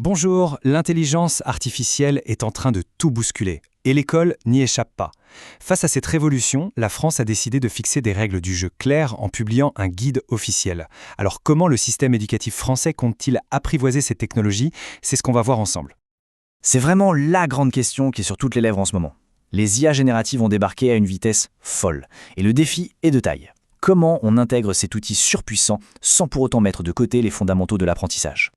Bonjour, l'intelligence artificielle est en train de tout bousculer, et l'école n'y échappe pas. Face à cette révolution, la France a décidé de fixer des règles du jeu claires en publiant un guide officiel. Alors comment le système éducatif français compte-t-il apprivoiser ces technologies? C'est ce qu'on va voir ensemble. C'est vraiment la grande question qui est sur toutes les lèvres en ce moment. Les IA génératives ont débarqué à une vitesse folle, et le défi est de taille. Comment on intègre cet outil surpuissant sans pour autant mettre de côté les fondamentaux de l'apprentissage?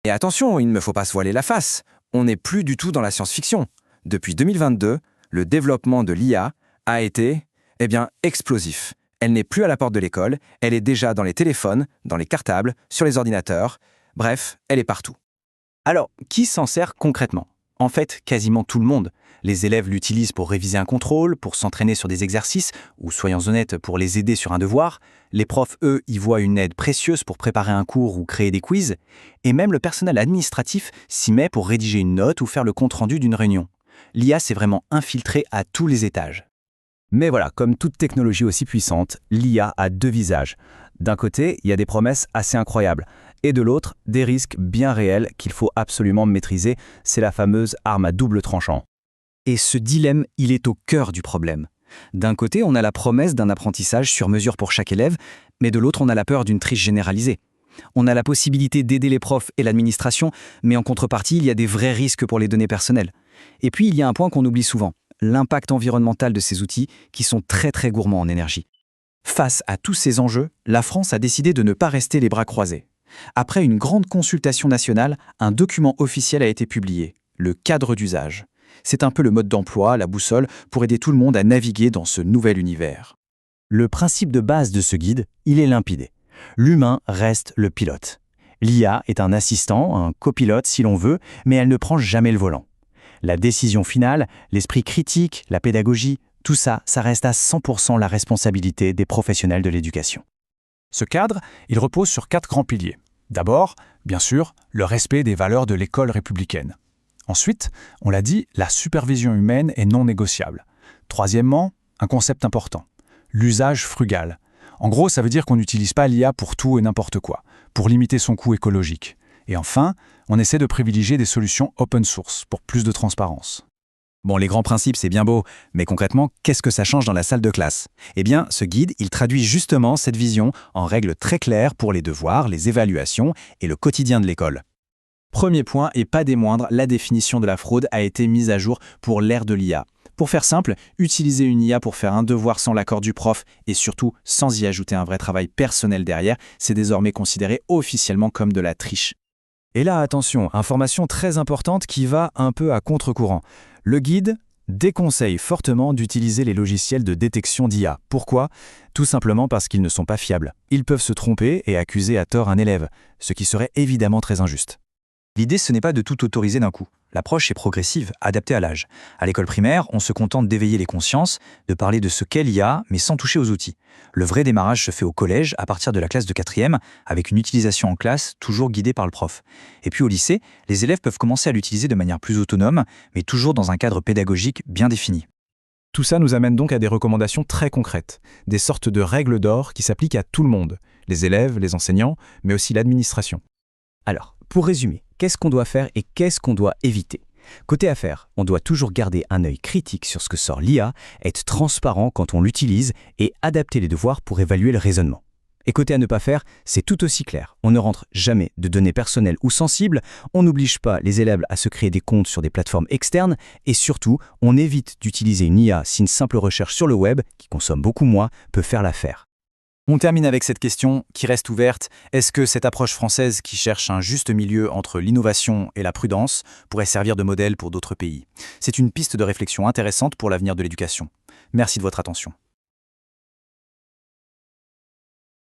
Et attention, il ne me faut pas se voiler la face. On n'est plus du tout dans la science-fiction. Depuis 2022, le développement de l'IA a été, explosif. Elle n'est plus à la porte de l'école, elle est déjà dans les téléphones, dans les cartables, sur les ordinateurs. Bref, elle est partout. Alors, qui s'en sert concrètement? En fait, quasiment tout le monde. Les élèves l'utilisent pour réviser un contrôle, pour s'entraîner sur des exercices, ou soyons honnêtes, pour les aider sur un devoir. Les profs, eux, y voient une aide précieuse pour préparer un cours ou créer des quiz. Et même le personnel administratif s'y met pour rédiger une note ou faire le compte-rendu d'une réunion. L'IA s'est vraiment infiltrée à tous les étages. Mais voilà, comme toute technologie aussi puissante, l'IA a deux visages. D'un côté, il y a des promesses assez incroyables, et de l'autre, des risques bien réels qu'il faut absolument maîtriser. C'est la fameuse arme à double tranchant. Et ce dilemme, il est au cœur du problème. D'un côté, on a la promesse d'un apprentissage sur mesure pour chaque élève, mais de l'autre, on a la peur d'une triche généralisée. On a la possibilité d'aider les profs et l'administration, mais en contrepartie, il y a des vrais risques pour les données personnelles. Et puis, il y a un point qu'on oublie souvent, l'impact environnemental de ces outils qui sont très gourmands en énergie. Face à tous ces enjeux, la France a décidé de ne pas rester les bras croisés. Après une grande consultation nationale, un document officiel a été publié, le cadre d'usage. C'est un peu le mode d'emploi, la boussole, pour aider tout le monde à naviguer dans ce nouvel univers. Le principe de base de ce guide, il est limpide. L'humain reste le pilote. L'IA est un assistant, un copilote si l'on veut, mais elle ne prend jamais le volant. La décision finale, l'esprit critique, la pédagogie, tout ça, ça reste à 100% la responsabilité des professionnels de l'éducation. Ce cadre, il repose sur 4 grands piliers. D'abord, bien sûr, le respect des valeurs de l'école républicaine. Ensuite, on l'a dit, la supervision humaine est non négociable. Troisièmement, un concept important, l'usage frugal. En gros, ça veut dire qu'on n'utilise pas l'IA pour tout et n'importe quoi, pour limiter son coût écologique. Et enfin, on essaie de privilégier des solutions open source pour plus de transparence. Bon, les grands principes, c'est bien beau, mais concrètement, qu'est-ce que ça change dans la salle de classe? Eh bien, ce guide, il traduit justement cette vision en règles très claires pour les devoirs, les évaluations et le quotidien de l'école. Premier point, et pas des moindres, la définition de la fraude a été mise à jour pour l'ère de l'IA. Pour faire simple, utiliser une IA pour faire un devoir sans l'accord du prof et surtout sans y ajouter un vrai travail personnel derrière, c'est désormais considéré officiellement comme de la triche. Et là, attention, information très importante qui va un peu à contre-courant. Le guide déconseille fortement d'utiliser les logiciels de détection d'IA. Pourquoi? Tout simplement parce qu'ils ne sont pas fiables. Ils peuvent se tromper et accuser à tort un élève, ce qui serait évidemment très injuste. L'idée, ce n'est pas de tout autoriser d'un coup. L'approche est progressive, adaptée à l'âge. À l'école primaire, on se contente d'éveiller les consciences, de parler de ce qu'est l'IA, mais sans toucher aux outils. Le vrai démarrage se fait au collège, à partir de la classe de 4e, avec une utilisation en classe, toujours guidée par le prof. Et puis au lycée, les élèves peuvent commencer à l'utiliser de manière plus autonome, mais toujours dans un cadre pédagogique bien défini. Tout ça nous amène donc à des recommandations très concrètes, des sortes de règles d'or qui s'appliquent à tout le monde, les élèves, les enseignants, mais aussi l'administration. Alors, pour résumer, qu'est-ce qu'on doit faire et qu'est-ce qu'on doit éviter? Côté affaires, on doit toujours garder un œil critique sur ce que sort l'IA, être transparent quand on l'utilise et adapter les devoirs pour évaluer le raisonnement. Et côté à ne pas faire, c'est tout aussi clair. On ne rentre jamais de données personnelles ou sensibles, on n'oblige pas les élèves à se créer des comptes sur des plateformes externes et surtout, on évite d'utiliser une IA si une simple recherche sur le web, qui consomme beaucoup moins, peut faire l'affaire. On termine avec cette question qui reste ouverte. Est-ce que cette approche française qui cherche un juste milieu entre l'innovation et la prudence pourrait servir de modèle pour d'autres pays? C'est une piste de réflexion intéressante pour l'avenir de l'éducation. Merci de votre attention.